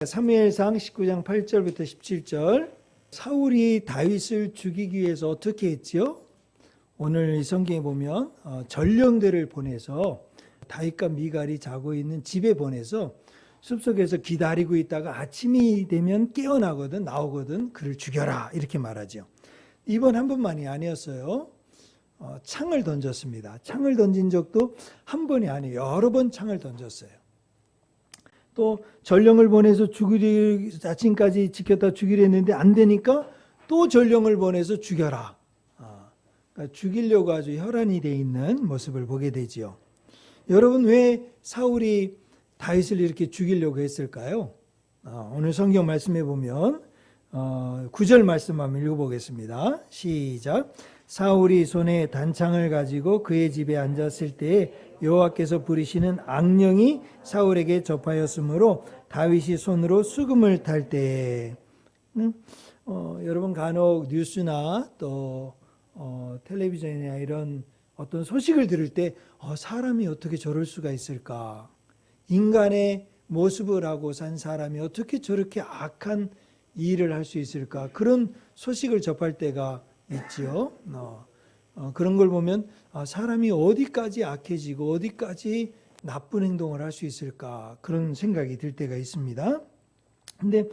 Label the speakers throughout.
Speaker 1: 사무엘상 19장 8절부터 17절. 사울이 다윗을 죽이기 위해서 어떻게 했지요? 오늘 이 성경에 보면 전령들을 보내서 다윗과 미갈이 자고 있는 집에 보내서 숲속에서 기다리고 있다가 아침이 되면 깨어나거든, 나오거든, 그를 죽여라 이렇게 말하죠. 이번 한 번만이 아니었어요. 창을 던졌습니다. 창을 던진 적도 한 번이 아니에요. 여러 번 창을 던졌어요. 또 전령을 보내서 죽이리, 아침까지 지켰다 죽이려 했는데 안 되니까 또 전령을 보내서 죽여라. 그러니까 죽이려고 아주 혈안이 돼 있는 모습을 보게 되지요. 여러분, 왜 사울이 다윗을 이렇게 죽이려고 했을까요? 오늘 성경 말씀에 보면 9절 말씀 한번 읽어보겠습니다. 시작. 사울이 손에 단창을 가지고 그의 집에 앉았을 때에 여호와께서 부리시는 악령이 사울에게 접하였으므로 다윗이 손으로 수금을 탈 때에 여러분 간혹 뉴스나 또 텔레비전이나 이런 어떤 소식을 들을 때 사람이 어떻게 저럴 수가 있을까? 인간의 모습을 하고 산 사람이 어떻게 저렇게 악한 일을 할 수 있을까? 그런 소식을 접할 때가 있지요. 그런 걸 보면 사람이 어디까지 악해지고 어디까지 나쁜 행동을 할 수 있을까? 그런 생각이 들 때가 있습니다. 근데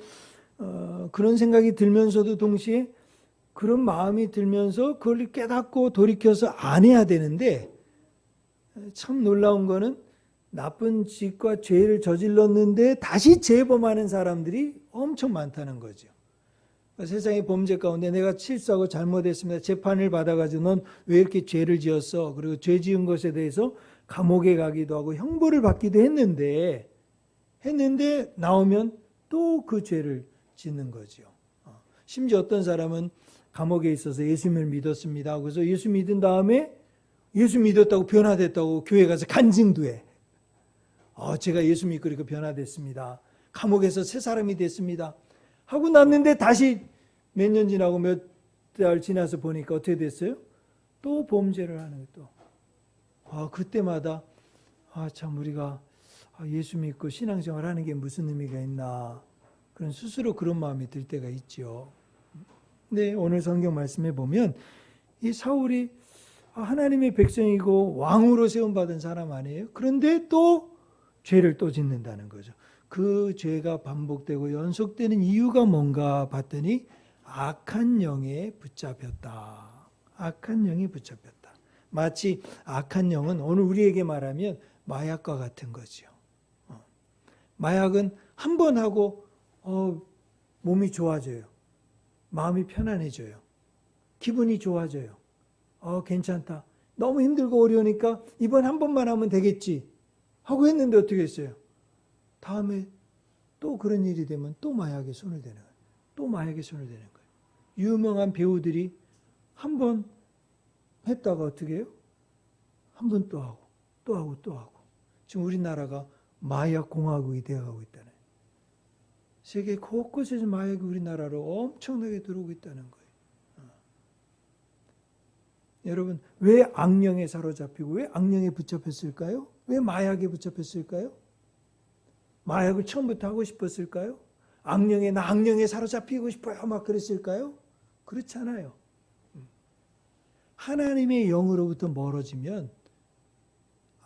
Speaker 1: 그런 생각이 들면서도 동시에 그런 마음이 들면서 그걸 깨닫고 돌이켜서 안 해야 되는데 참 놀라운 거는 나쁜 짓과 죄를 저질렀는데 다시 재범하는 사람들이 엄청 많다는 거죠. 세상의 범죄 가운데 내가 실수하고 잘못했습니다. 재판을 받아가지고 넌 왜 이렇게 죄를 지었어? 그리고 죄 지은 것에 대해서 감옥에 가기도 하고 형벌을 받기도 했는데 나오면 또 그 죄를 짓는 거죠. 심지어 어떤 사람은 감옥에 있어서 예수님을 믿었습니다. 그래서 예수 믿은 다음에 예수 믿었다고 변화됐다고 교회 가서 간증도 해. 제가 예수 믿고 이렇게 변화됐습니다. 감옥에서 새 사람이 됐습니다. 하고 났는데 다시 몇 년 지나고 몇 달 지나서 보니까 어떻게 됐어요? 또 범죄를 하는 또. 그때마다 참 우리가 예수 믿고 신앙생활 하는 게 무슨 의미가 있나 그런 스스로 그런 마음이 들 때가 있죠. 근데 오늘 성경 말씀에 보면 이 사울이 하나님의 백성이고 왕으로 세움받은 사람 아니에요? 그런데 또 죄를 또 짓는다는 거죠. 그 죄가 반복되고 연속되는 이유가 뭔가 봤더니 악한 영에 붙잡혔다. 악한 영에 붙잡혔다. 마치 악한 영은 오늘 우리에게 말하면 마약과 같은 거죠. 마약은 한 번 하고 몸이 좋아져요. 마음이 편안해져요. 기분이 좋아져요. 괜찮다. 너무 힘들고 어려우니까 이번 한 번만 하면 되겠지 하고 했는데 어떻게 했어요? 다음에 또 그런 일이 되면 또 마약에 손을 대는 거예요. 또 마약에 손을 대는 거예요. 유명한 배우들이 한 번 했다가 어떻게 해요? 한 번 또 하고 또 하고 또 하고. 지금 우리나라가 마약 공화국이 되어가고 있다는 거예요. 세계 곳곳에서 마약이 우리나라로 엄청나게 들어오고 있다는 거예요. 여러분, 왜 악령에 사로잡히고 왜 악령에 붙잡혔을까요? 왜 마약에 붙잡혔을까요? 마약을 처음부터 하고 싶었을까요? 나 악령에 사로잡히고 싶어요. 막 그랬을까요? 그렇지 않아요. 하나님의 영으로부터 멀어지면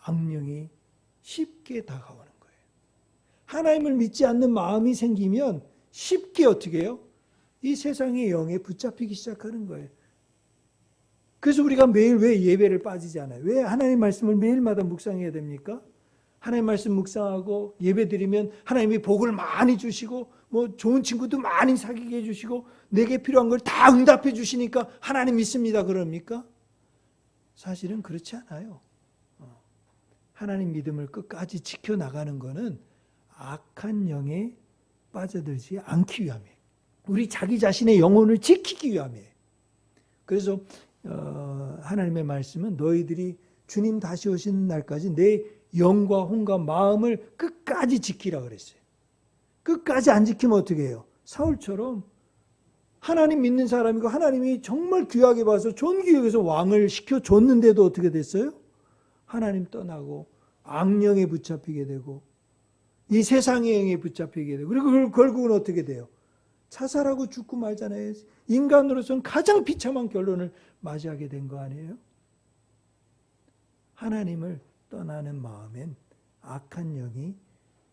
Speaker 1: 악령이 쉽게 다가오는 거예요. 하나님을 믿지 않는 마음이 생기면 쉽게 어떻게 해요? 이 세상의 영에 붙잡히기 시작하는 거예요. 그래서 우리가 매일 왜 예배를 빠지지 않아요? 왜 하나님 말씀을 매일마다 묵상해야 됩니까? 하나님 말씀 묵상하고 예배 드리면 하나님이 복을 많이 주시고 좋은 친구도 많이 사귀게 해주시고 내게 필요한 걸 다 응답해 주시니까 하나님 믿습니다 그럽니까? 사실은 그렇지 않아요. 하나님 믿음을 끝까지 지켜나가는 것은 악한 영에 빠져들지 않기 위함이에요. 우리 자기 자신의 영혼을 지키기 위함이에요. 그래서 하나님의 말씀은 너희들이 주님 다시 오시는 날까지 내 영과 혼과 마음을 끝까지 지키라 그랬어요. 끝까지 안 지키면 어떻게 해요? 사울처럼 하나님 믿는 사람이고 하나님이 정말 귀하게 봐서 존귀히 여기서 왕을 시켜줬는데도 어떻게 됐어요? 하나님 떠나고 악령에 붙잡히게 되고 이 세상의 영에 붙잡히게 되고, 그리고 결국은 어떻게 돼요? 자살하고 죽고 말잖아요. 인간으로서는 가장 비참한 결론을 맞이하게 된 거 아니에요? 하나님을 떠나는 마음엔 악한 영이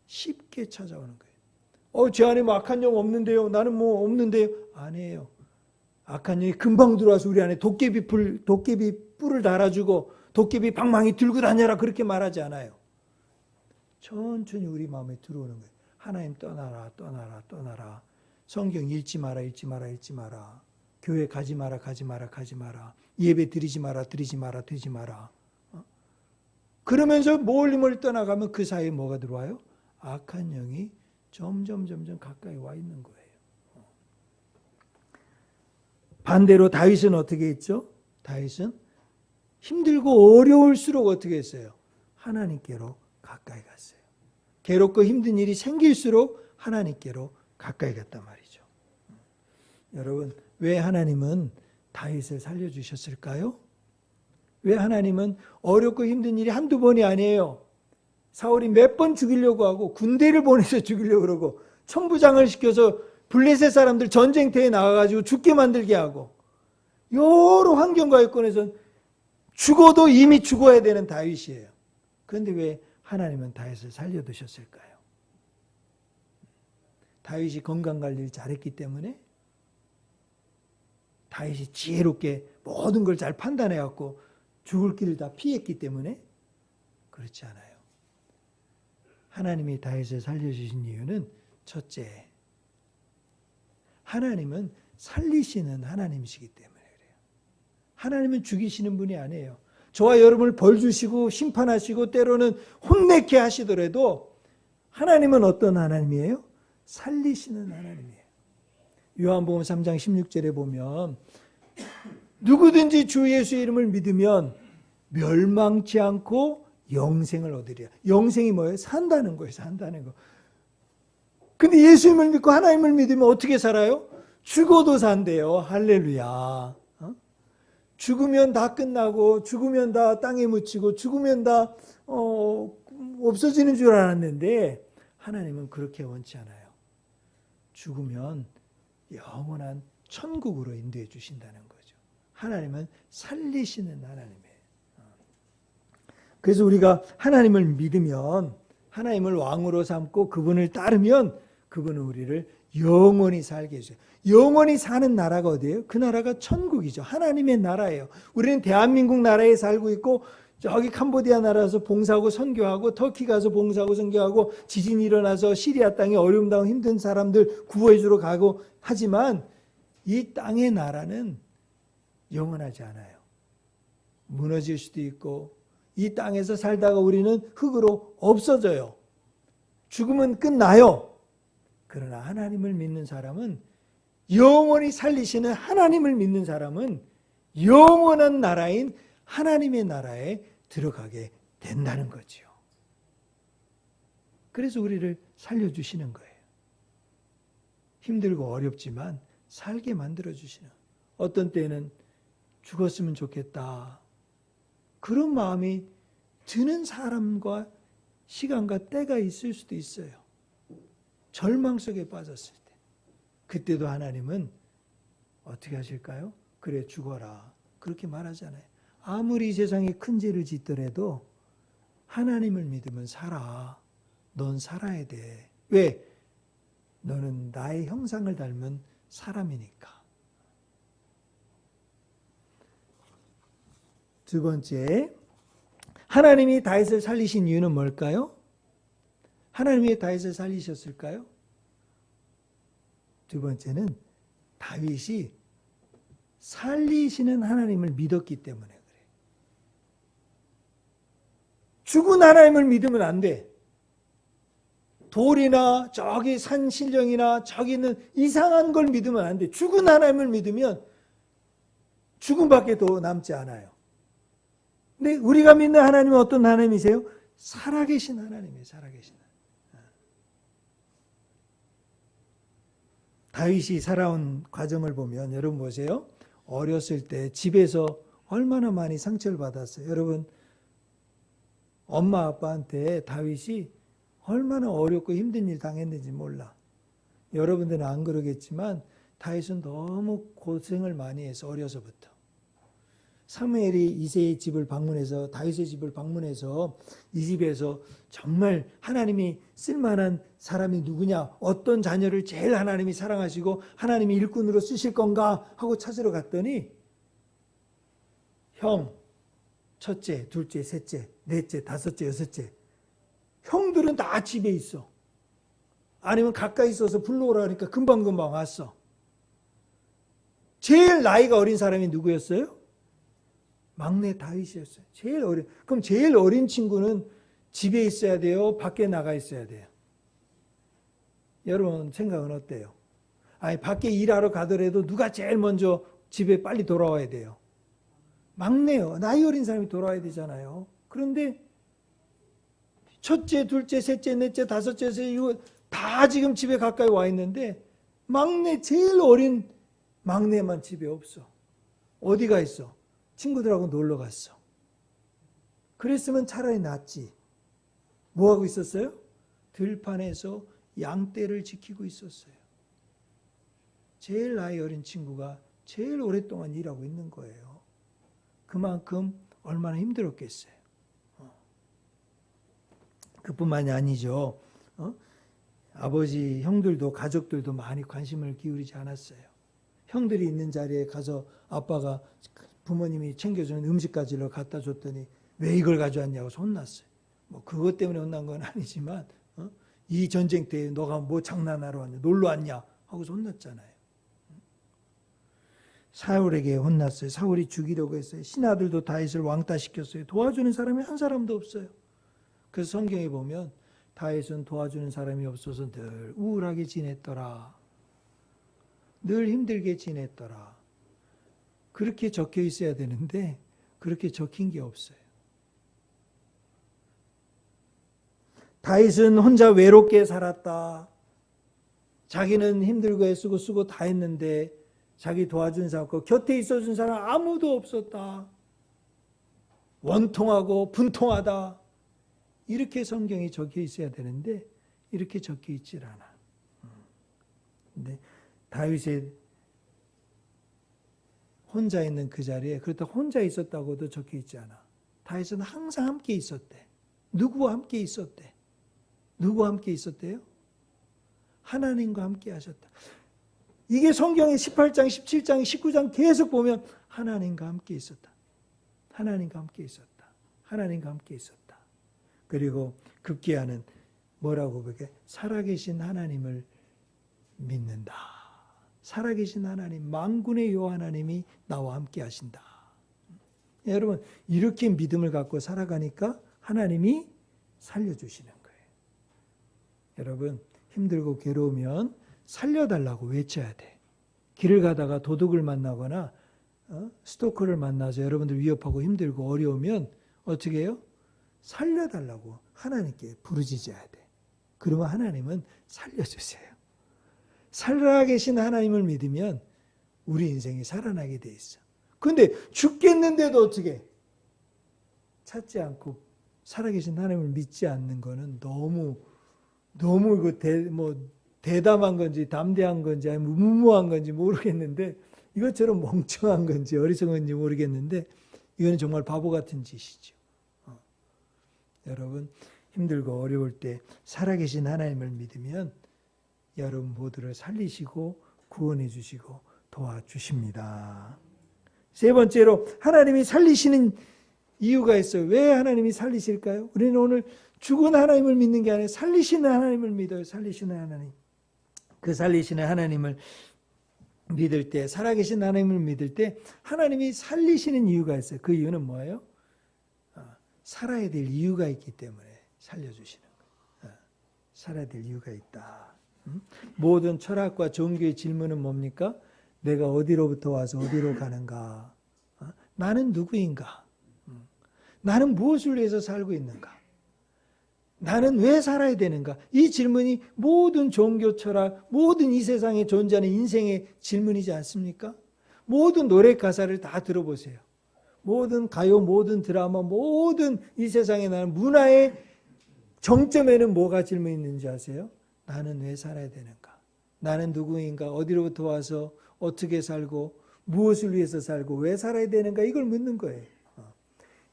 Speaker 1: 쉽게 찾아오는 거예요. 제 안에 뭐 악한 영 없는데요? 나는 뭐 없는데요? 아니에요. 악한 영이 금방 들어와서 우리 안에 도깨비 뿔을 달아주고 도깨비 방망이 들고 다녀라 그렇게 말하지 않아요. 천천히 우리 마음에 들어오는 거예요. 하나님 떠나라, 떠나라, 떠나라. 성경 읽지 마라, 읽지 마라, 읽지 마라. 교회 가지 마라, 가지 마라, 가지 마라. 예배 드리지 마라, 드리지 마라, 드리지 마라. 그러면서 멀리 떠나가면 그 사이에 뭐가 들어와요? 악한 영이 점점 가까이 와 있는 거예요. 반대로 다윗은 어떻게 했죠? 다윗은 힘들고 어려울수록 어떻게 했어요? 하나님께로 가까이 갔어요. 괴롭고 힘든 일이 생길수록 하나님께로 가까이 갔단 말이죠. 여러분, 왜 하나님은 다윗을 살려주셨을까요? 왜 하나님은 어렵고 힘든 일이 한두 번이 아니에요. 사울이 몇 번 죽이려고 하고 군대를 보내서 죽이려고 그러고 천부장을 시켜서 블레셋 사람들 전쟁터에 나가가지고 죽게 만들게 하고 여러 환경과 여건에서 죽어도 이미 죽어야 되는 다윗이에요. 그런데 왜 하나님은 다윗을 살려두셨을까요? 다윗이 건강관리를 잘했기 때문에? 다윗이 지혜롭게 모든 걸 잘 판단해갖고 죽을 길을 다 피했기 때문에? 그렇지 않아요. 하나님이 다윗을 살려주신 이유는 첫째, 하나님은 살리시는 하나님이시기 때문에 그래요. 하나님은 죽이시는 분이 아니에요. 저와 여러분을 벌 주시고 심판하시고 때로는 혼내게 하시더라도 하나님은 어떤 하나님이에요? 살리시는 하나님이에요. 요한복음 3장 16절에 보면 누구든지 주 예수의 이름을 믿으면 멸망치 않고 영생을 얻으리라. 영생이 뭐예요? 산다는 거예요. 산다는 거. 근데 예수님을 믿고 하나님을 믿으면 어떻게 살아요? 죽어도 산대요. 할렐루야. 죽으면 다 끝나고 죽으면 다 땅에 묻히고 죽으면 다 없어지는 줄 알았는데 하나님은 그렇게 원치 않아요. 죽으면 영원한 천국으로 인도해 주신다는 거죠. 하나님은 살리시는 하나님이에요. 그래서 우리가 하나님을 믿으면 하나님을 왕으로 삼고 그분을 따르면 그분은 우리를 영원히 살게 해줘요. 영원히 사는 나라가 어디예요? 그 나라가 천국이죠. 하나님의 나라예요. 우리는 대한민국 나라에 살고 있고 저기 캄보디아 나라에서 봉사하고 선교하고 터키 가서 봉사하고 선교하고 지진이 일어나서 시리아 땅에 어려움 당하고 힘든 사람들 구해주러 가고 하지만 이 땅의 나라는 영원하지 않아요. 무너질 수도 있고 이 땅에서 살다가 우리는 흙으로 없어져요. 죽으면 끝나요. 그러나 하나님을 믿는 사람은 영원히 살리시는 하나님을 믿는 사람은 영원한 나라인 하나님의 나라에 들어가게 된다는 거죠. 그래서 우리를 살려주시는 거예요. 힘들고 어렵지만 살게 만들어주시는. 어떤 때는 죽었으면 좋겠다. 그런 마음이 드는 사람과 시간과 때가 있을 수도 있어요. 절망 속에 빠졌을 때. 그때도 하나님은 어떻게 하실까요? 그래 죽어라. 그렇게 말하잖아요. 아무리 이 세상에 큰 죄를 짓더라도 하나님을 믿으면 살아. 넌 살아야 돼. 왜? 너는 나의 형상을 닮은 사람이니까. 두 번째, 하나님이 다윗을 살리신 이유는 뭘까요? 하나님이 다윗을 살리셨을까요? 두 번째는 다윗이 살리시는 하나님을 믿었기 때문에 그래요. 죽은 하나님을 믿으면 안 돼. 돌이나 저기 산신령이나 저기 있는 이상한 걸 믿으면 안 돼. 죽은 하나님을 믿으면 죽음밖에 더 남지 않아요. 근데 우리가 믿는 하나님은 어떤 하나님이세요? 살아계신 하나님이에요. 살아계신 하나님. 다윗이 살아온 과정을 보면 여러분 보세요. 어렸을 때 집에서 얼마나 많이 상처를 받았어요. 여러분 엄마 아빠한테 다윗이 얼마나 어렵고 힘든 일 당했는지 몰라. 여러분들은 안 그러겠지만 다윗은 너무 고생을 많이 해서 어려서부터. 사무엘이 이새의 집을 방문해서 다윗의 집을 방문해서 이 집에서 정말 하나님이 쓸만한 사람이 누구냐, 어떤 자녀를 제일 하나님이 사랑하시고 하나님이 일꾼으로 쓰실 건가 하고 찾으러 갔더니 형, 첫째, 둘째, 셋째, 넷째, 다섯째, 여섯째 형들은 다 집에 있어. 아니면 가까이 있어서 불러오라 하니까 금방금방 왔어. 제일 나이가 어린 사람이 누구였어요? 막내 다윗이었어요. 제일 어린. 그럼 제일 어린 친구는 집에 있어야 돼요? 밖에 나가 있어야 돼요? 여러분 생각은 어때요? 아니 밖에 일하러 가더라도 누가 제일 먼저 집에 빨리 돌아와야 돼요? 막내요. 나이 어린 사람이 돌아와야 되잖아요. 그런데 첫째, 둘째, 셋째, 넷째, 다섯째, 이거 다 지금 집에 가까이 와 있는데 막내 제일 어린 막내만 집에 없어. 어디가 있어? 친구들하고 놀러 갔어. 그랬으면 차라리 낫지. 뭐 하고 있었어요? 들판에서 양떼를 지키고 있었어요. 제일 나이 어린 친구가 제일 오랫동안 일하고 있는 거예요. 그만큼 얼마나 힘들었겠어요. 그뿐만이 아니죠. 아버지, 형들도 가족들도 많이 관심을 기울이지 않았어요. 형들이 있는 자리에 가서 아빠가 부모님이 챙겨주는 음식까지를 갖다 줬더니 왜 이걸 가져왔냐고 혼났어요. 뭐 그것 때문에 혼난 건 아니지만 이 전쟁 때 너가 뭐 장난하러 왔냐, 놀러 왔냐 하고 혼났잖아요. 사울에게 혼났어요. 사울이 죽이려고 했어요. 신하들도 다윗을 왕따시켰어요. 도와주는 사람이 한 사람도 없어요. 그래서 성경에 보면 다윗은 도와주는 사람이 없어서 늘 우울하게 지냈더라. 늘 힘들게 지냈더라. 그렇게 적혀 있어야 되는데 그렇게 적힌 게 없어요. 다윗은 혼자 외롭게 살았다. 자기는 힘들고 애쓰고 쓰고 다 했는데 자기 도와준 사람 없고 곁에 있어준 사람 아무도 없었다. 원통하고 분통하다. 이렇게 성경이 적혀 있어야 되는데 이렇게 적혀 있질 않아. 근데 다윗의 혼자 있는 그 자리에 그렇다고 혼자 있었다고도 적혀 있지 않아. 다윗은 항상 함께 있었대. 누구와 함께 있었대? 누구와 함께 있었대요? 하나님과 함께 하셨다. 이게 성경의 18장, 17장, 19장 계속 보면 하나님과 함께 있었다. 하나님과 함께 있었다. 하나님과 함께 있었다. 그리고 급기야는 뭐라고 그게 살아계신 하나님을 믿는다. 살아계신 하나님, 만군의 여호와 하나님이 나와 함께 하신다. 여러분 이렇게 믿음을 갖고 살아가니까 하나님이 살려주시는 거예요. 여러분 힘들고 괴로우면 살려달라고 외쳐야 돼. 길을 가다가 도둑을 만나거나 스토커를 만나서 여러분들 위협하고 힘들고 어려우면 어떻게 해요? 살려달라고 하나님께 부르짖어야 돼. 그러면 하나님은 살려주세요. 살아계신 하나님을 믿으면 우리 인생이 살아나게 돼 있어. 근데 죽겠는데도 어떻게 찾지 않고 살아계신 하나님을 믿지 않는 거는 너무 대담한 건지 담대한 건지 아니면 무모한 건지 모르겠는데 이것처럼 멍청한 건지 어리석은 건지 모르겠는데 이거는 정말 바보 같은 짓이죠. 여러분 힘들고 어려울 때 살아계신 하나님을 믿으면 여러분 모두를 살리시고 구원해 주시고 도와주십니다. 세 번째로 하나님이 살리시는 이유가 있어요. 왜 하나님이 살리실까요? 우리는 오늘 죽은 하나님을 믿는 게 아니라 살리시는 하나님을 믿어요. 살리시는 하나님. 그 살리시는 하나님을 믿을 때, 살아계신 하나님을 믿을 때 하나님이 살리시는 이유가 있어요. 그 이유는 뭐예요? 살아야 될 이유가 있기 때문에 살려주시는 거예요. 살아야 될 이유가 있다. 모든 철학과 종교의 질문은 뭡니까? 내가 어디로부터 와서 어디로 가는가? 나는 누구인가? 나는 무엇을 위해서 살고 있는가? 나는 왜 살아야 되는가? 이 질문이 모든 종교 철학, 모든 이 세상에 존재하는 인생의 질문이지 않습니까? 모든 노래 가사를 다 들어보세요. 모든 가요, 모든 드라마, 모든 이 세상에 나는 문화의 정점에는 뭐가 질문이 있는지 아세요? 나는 왜 살아야 되는가? 나는 누구인가? 어디로부터 와서 어떻게 살고 무엇을 위해서 살고 왜 살아야 되는가? 이걸 묻는 거예요.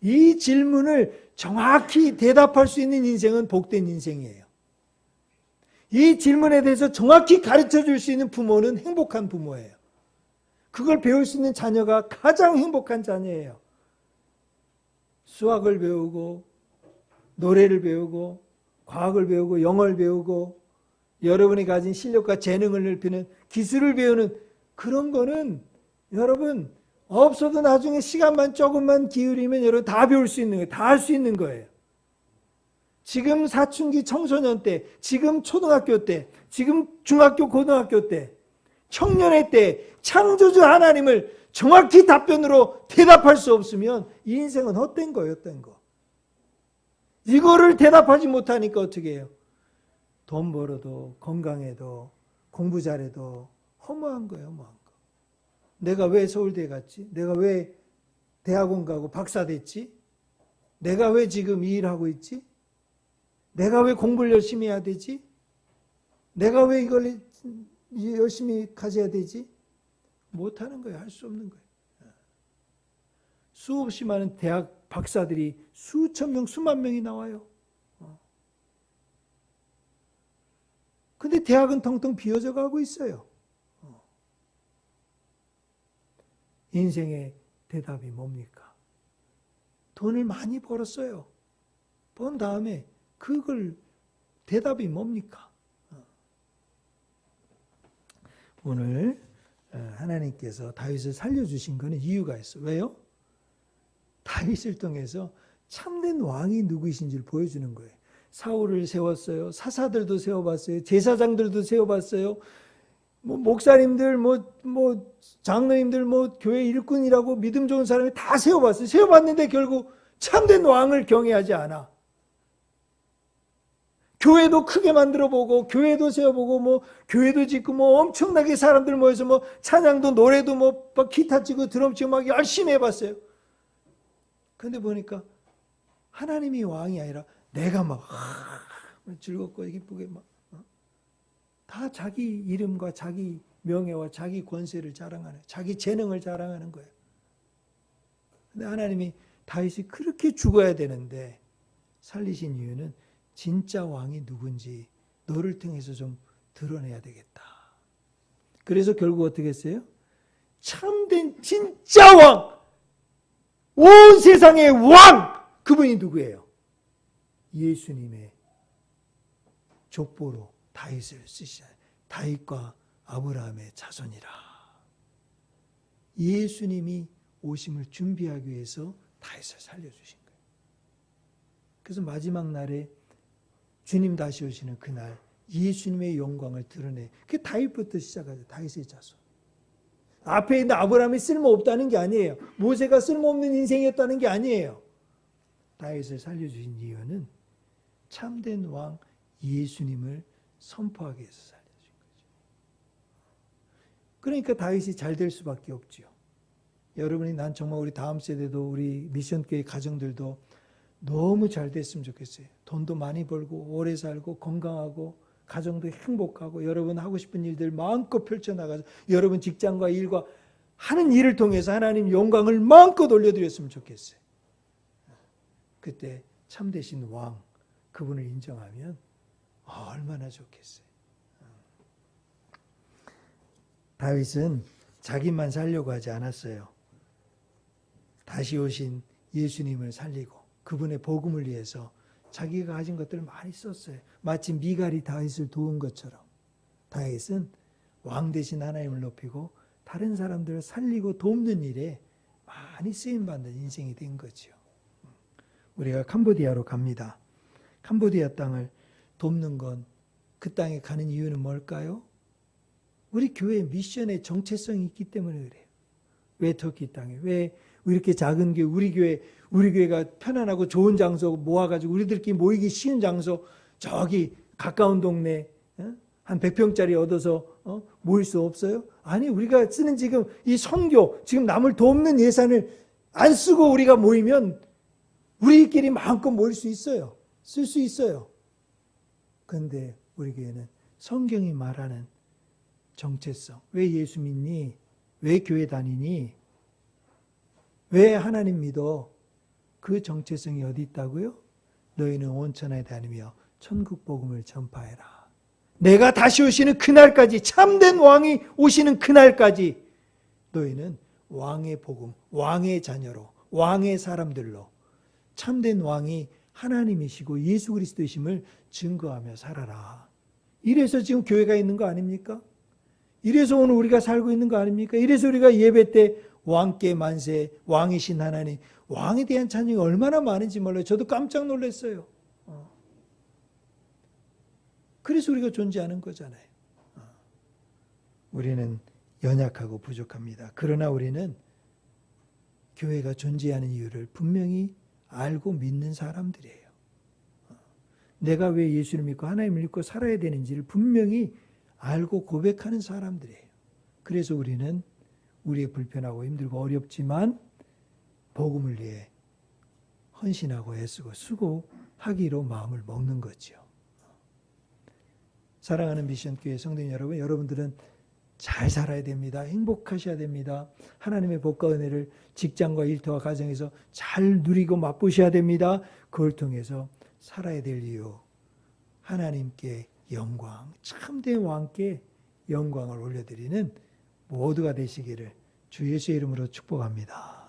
Speaker 1: 이 질문을 정확히 대답할 수 있는 인생은 복된 인생이에요. 이 질문에 대해서 정확히 가르쳐 줄 수 있는 부모는 행복한 부모예요. 그걸 배울 수 있는 자녀가 가장 행복한 자녀예요. 수학을 배우고 노래를 배우고 과학을 배우고 영어를 배우고 여러분이 가진 실력과 재능을 넓히는 기술을 배우는 그런 거는 여러분 없어도 나중에 시간만 조금만 기울이면 여러분 다 배울 수 있는 거예요. 다 할 수 있는 거예요. 지금 사춘기 청소년 때, 지금 초등학교 때, 지금 중학교 고등학교 때, 청년의 때 창조주 하나님을 정확히 답변으로 대답할 수 없으면 이 인생은 헛된 거예요. 헛된 거. 이거를 대답하지 못하니까 어떻게 해요? 돈 벌어도 건강해도 공부 잘해도 허무한 거예요. 허무한 거. 내가 왜 서울대 갔지? 내가 왜 대학원 가고 박사 됐지? 내가 왜 지금 이 일하고 있지? 내가 왜 공부를 열심히 해야 되지? 내가 왜 이걸 열심히 가져야 되지? 못하는 거예요. 할 수 없는 거예요. 수없이 많은 대학 박사들이 수천 명, 수만 명이 나와요. 근데 대학은 텅텅 비어져 가고 있어요. 인생의 대답이 뭡니까? 돈을 많이 벌었어요. 번 다음에 그걸 대답이 뭡니까? 오늘 하나님께서 다윗을 살려주신 것은 이유가 있어요. 왜요? 다윗을 통해서 참된 왕이 누구이신지를 보여주는 거예요. 사울을 세웠어요. 사사들도 세워봤어요. 제사장들도 세워봤어요. 목사님들, 장로님들, 교회 일꾼이라고 믿음 좋은 사람이 다 세워봤어요. 세워봤는데 결국 참된 왕을 경외하지 않아. 교회도 크게 만들어보고, 교회도 세워보고, 교회도 짓고, 엄청나게 사람들 모여서 찬양도 노래도 막 기타 치고 드럼 치고 막 열심히 해봤어요. 근데 보니까 하나님이 왕이 아니라 내가 즐겁고 기쁘게 다 자기 이름과 자기 명예와 자기 권세를 자랑하는, 자기 재능을 자랑하는 거예요. 근데 하나님이 다윗이 그렇게 죽어야 되는데 살리신 이유는 진짜 왕이 누군지 너를 통해서 좀 드러내야 되겠다. 그래서 결국 어떻게 했어요? 참된 진짜 왕! 온 세상의 왕! 그분이 누구예요? 예수님의 족보로 다윗을 쓰시잖아요. 다윗과 아브라함의 자손이라. 예수님이 오심을 준비하기 위해서 다윗을 살려주신 거예요. 그래서 마지막 날에 주님 다시 오시는 그날 예수님의 영광을 드러내. 그게 다윗부터 시작하죠. 다윗의 자손. 앞에 있는 아브라함이 쓸모없다는 게 아니에요. 모세가 쓸모없는 인생이었다는 게 아니에요. 다윗을 살려주신 이유는 참된 왕 예수님을 선포하기 위해서 살려주신 거죠. 그러니까 다윗이 잘 될 수밖에 없지요. 여러분이 난 정말 우리 다음 세대도 우리 미션교회 가정들도 너무 잘 됐으면 좋겠어요. 돈도 많이 벌고 오래 살고 건강하고 가정도 행복하고 여러분 하고 싶은 일들 마음껏 펼쳐나가서 여러분 직장과 일과 하는 일을 통해서 하나님 영광을 마음껏 올려드렸으면 좋겠어요. 그때 참되신 왕 그분을 인정하면 얼마나 좋겠어요. 다윗은 자기만 살려고 하지 않았어요. 다시 오신 예수님을 살리고 그분의 복음을 위해서 자기가 가진 것들을 많이 썼어요. 마치 미갈이 다윗을 도운 것처럼 다윗은 왕 대신 하나님을 높이고 다른 사람들을 살리고 돕는 일에 많이 쓰임받는 인생이 된 거죠. 우리가 캄보디아로 갑니다. 캄보디아 땅을 돕는 건 그 땅에 가는 이유는 뭘까요? 우리 교회 미션의 정체성이 있기 때문에 그래요. 왜 터키 땅에? 왜 이렇게 작은 교회, 우리 교회가 편안하고 좋은 장소 모아가지고 우리들끼리 모이기 쉬운 장소 저기 가까운 동네 한 100평짜리 얻어서 모일 수 없어요? 아니 우리가 쓰는 지금 이 선교 지금 남을 돕는 예산을 안 쓰고 우리가 모이면 우리끼리 마음껏 모일 수 있어요. 쓸 수 있어요. 그런데 우리 교회는 성경이 말하는 정체성, 왜 예수 믿니? 왜 교회 다니니? 왜 하나님 믿어? 그 정체성이 어디 있다고요? 너희는 온 천하에 다니며 천국 복음을 전파해라. 내가 다시 오시는 그날까지, 참된 왕이 오시는 그날까지 너희는 왕의 복음, 왕의 자녀로, 왕의 사람들로 참된 왕이 하나님이시고 예수 그리스도이심을 증거하며 살아라. 이래서 지금 교회가 있는 거 아닙니까? 이래서 오늘 우리가 살고 있는 거 아닙니까? 이래서 우리가 예배 때 왕께 만세, 왕이신 하나님, 왕에 대한 찬양이 얼마나 많은지 몰라요. 저도 깜짝 놀랐어요. 그래서 우리가 존재하는 거잖아요. 우리는 연약하고 부족합니다. 그러나 우리는 교회가 존재하는 이유를 분명히 알고 믿는 사람들이에요. 내가 왜 예수를 믿고 하나님을 믿고 살아야 되는지를 분명히 알고 고백하는 사람들이에요. 그래서 우리는 우리의 불편하고 힘들고 어렵지만 복음을 위해 헌신하고 애쓰고 수고하기로 마음을 먹는 거죠. 사랑하는 미션교회 성도님 여러분, 여러분들은 잘 살아야 됩니다. 행복하셔야 됩니다. 하나님의 복과 은혜를 직장과 일터와 가정에서 잘 누리고 맛보셔야 됩니다. 그걸 통해서 살아야 될 이유, 하나님께 영광, 참된 왕께 영광을 올려드리는 모두가 되시기를 주 예수의 이름으로 축복합니다.